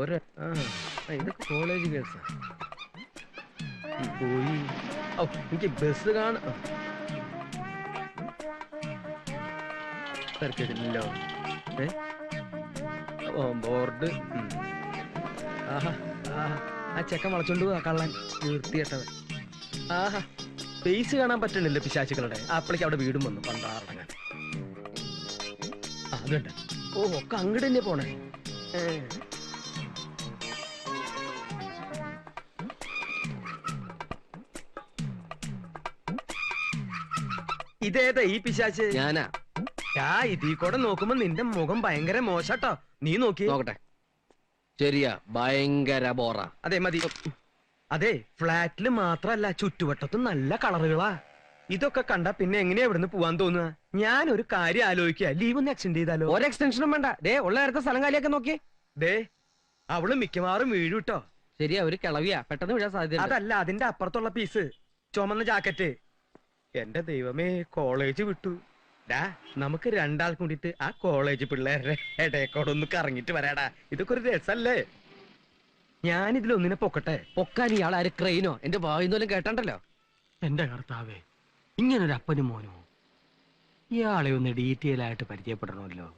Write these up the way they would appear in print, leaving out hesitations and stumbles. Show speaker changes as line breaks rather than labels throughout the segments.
ഒരു ഇതൊക്കെ കോളേജ് കേസാ പോയി. എനിക്ക് ബസ് കാണാം. തിരക്കിടില്ലല്ലോ. ബോർഡ്. ആഹാ ആഹാ, ആ ചെക്കൻ വളച്ചോണ്ട് പോവാ കള്ളൻ നിർത്തിയിട്ടത്. ആഹാ, ഫേസ് കാണാൻ പറ്റണില്ല പിശാചുക്കളുടെ. അപ്പളേക്ക് അവിടെ വീടും വന്നു പണ്ടാറടങ്ങാൻ. അതുണ്ട്. ഓ, ഒക്കെ അങ്ങോട്ട് തന്നെ പോണേ. ഇതേതാ ഈ പിശാച്ച്?
ഞാനാ.
ഇതീ കൂടെ നോക്കുമ്പോ നിന്റെ മുഖം ഭയങ്കര മോശട്ടോ. നീ നോക്കി
നോക്കട്ടെ. ശരിയാ, ഭയങ്കര ബോറ.
അതെ മതി. അതെ, ഫ്ലാറ്റില് മാത്രല്ല ചുറ്റുവട്ടത്തും നല്ല കളറുകളാ. ഇതൊക്കെ കണ്ട പിന്നെ എങ്ങനെയാ ഇവിടുന്ന് പോവാൻ തോന്നുക? ഞാനൊരു കാര്യം ആലോചിക്കുക, ലീവ് ഒന്ന് എക്സ്റ്റെൻഡ് ചെയ്താലോ?
ഒരു എക്സ്റ്റൻഷനും വേണ്ട. ദേ ഉള്ള നേരത്തെ സ്ഥലം കാലിയൊക്കെ നോക്കി.
ദേ, അവള് മിക്കവാറും വീഴും കേട്ടോ.
ശരിയാ, ഒരു കിളവിയാ, പെട്ടെന്ന് വീഴാൻ സാധ്യത.
അതല്ല, അതിന്റെ അപ്പുറത്തുള്ള പീസ്, ചുമന്ന ജാക്കറ്റ്. എന്റെ ദൈവമേ, കോളേജ് വിട്ടു. നമുക്ക് രണ്ടാൾ കൂടിയിട്ട് ആ കോളേജ് പിള്ളേരുടെ ഇടയക്കോടൊന്ന് കറങ്ങിട്ട് വരാടാ. ഇതൊക്കെ ഒരു രസല്ലേ? ഞാനിതിലൊന്നിനെ പൊക്കട്ടെ.
പൊക്കാൻ ഇയാൾ ആര്? ക്രെയിനോ? എന്റെ വായുന്നോലും കേട്ടണ്ടല്ലോ.
എന്റെ കർത്താവേ, ഇങ്ങനൊരു അപ്പനും മോനോ? ഇയാളെ ഒന്ന് ഡീറ്റെയിൽ ആയിട്ട് പരിചയപ്പെടണമല്ലോ.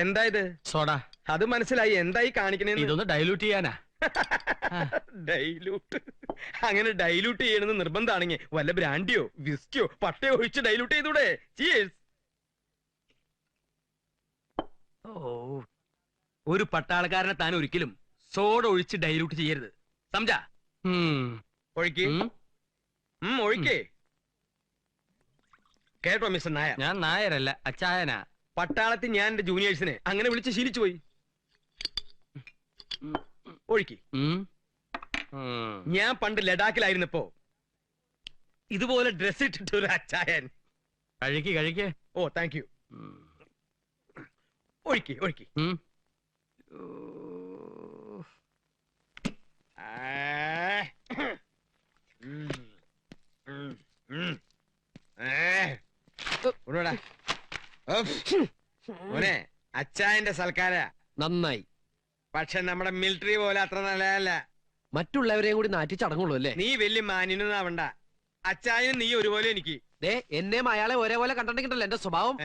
എന്താ ഇത്?
സോഡ.
അത് മനസ്സിലായി. എന്തായി കാണിക്കണേ?
ഇതൊന്ന് ഡൈലൂട്ട് ചെയ്യാനാ.
ഡൈലൂട്ട്? അങ്ങനെ ഡൈലൂട്ട് ചെയ്യണമെന്ന് നിർബന്ധമാണെങ്കിൽ വല്ല ബ്രാൻഡിയോ വിസ്കിയോ പട്ടയോ ഒഴിച്ച് ഡൈലൂട്ട് ചെയ്തൂടെ? ചീയേഴ്സ്. ഓ, ഒരു പട്ടാളക്കാരനെ താൻ ഒരിക്കലും സോഡ ഒഴിച്ച് ഡൈലൂട്ട് ചെയ്യരുത്. സംജാ? ഒഴിക്ക്. ഒഴിക്കേ. കേട്ടോ മിസ്റ്റർ നായർ?
ഞാൻ നായരല്ല, അച്ചായനാ.
പട്ടാളത്തിൽ ഞാൻ എന്റെ ജൂനിയേഴ്സിനെ അങ്ങനെ വിളിച്ച് ശീലിച്ചു പോയി. ഒഴിക്ക്. ഞാൻ പണ്ട് ലഡാക്കിലായിരുന്നപ്പോ ഇതുപോലെ ഡ്രസ് ഇട്ടിട്ട് ഒരു അച്ചായൻ.
കഴിക്ക് കഴിക്ക്.
ഓ, താങ്ക് യു. ഒഴിക്ക് ഒഴിക്ക്. മോനെ, അച്ചായന്റെ സൽക്കാര
നന്നായി.
പക്ഷെ നമ്മുടെ മിലിറ്ററി പോലെ അത്ര നല്ലതല്ല.
മറ്റുള്ളവരെയും കൂടി നാറ്റി ചടങ്ങുള്ളൂ അല്ലേ?
നീ വലിയ മാന്യനാവണ്ട. അച്ചായനും നീ ഒരുപോലെ എനിക്ക്.
ദേ, എന്നെയും അയാളെ ഒരേപോലെ കണ്ടിട്ടുണ്ടല്ലോ എന്റെ സ്വഭാവം.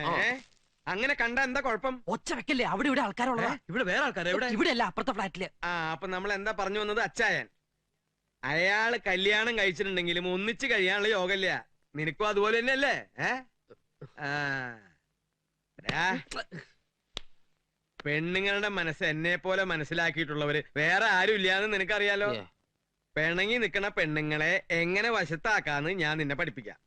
അങ്ങനെ കണ്ട എന്താ കുഴപ്പം?
ഒച്ച വെക്കല്ലേ, അവിടെ ഇവിടെ ആൾക്കാരുള്ളതാ.
ഇവിടെ വേറെ ആൾക്കാരെ?
ഇവിടെ അല്ല, അപ്പുറത്തെ ഫ്ലാറ്റില്.
അപ്പൊ നമ്മൾ എന്താ പറഞ്ഞു വന്നത്? അച്ചായൻ അയാള് കല്യാണം കഴിച്ചിട്ടുണ്ടെങ്കിലും ഒന്നിച്ച് കഴിയാനുള്ള യോഗല്ല. നിനക്കും അതുപോലെ തന്നെയല്ലേ? പെണ്ണുങ്ങളുടെ മനസ്സ് എന്നെ പോലെ മനസ്സിലാക്കിയിട്ടുള്ളവര് വേറെ ആരും ഇല്ലാന്ന് നിനക്കറിയാലോ. പിണങ്ങി നിക്കണ പെണ്ണുങ്ങളെ എങ്ങനെ വശത്താക്കാന്ന് ഞാൻ നിന്നെ പഠിപ്പിക്കാം.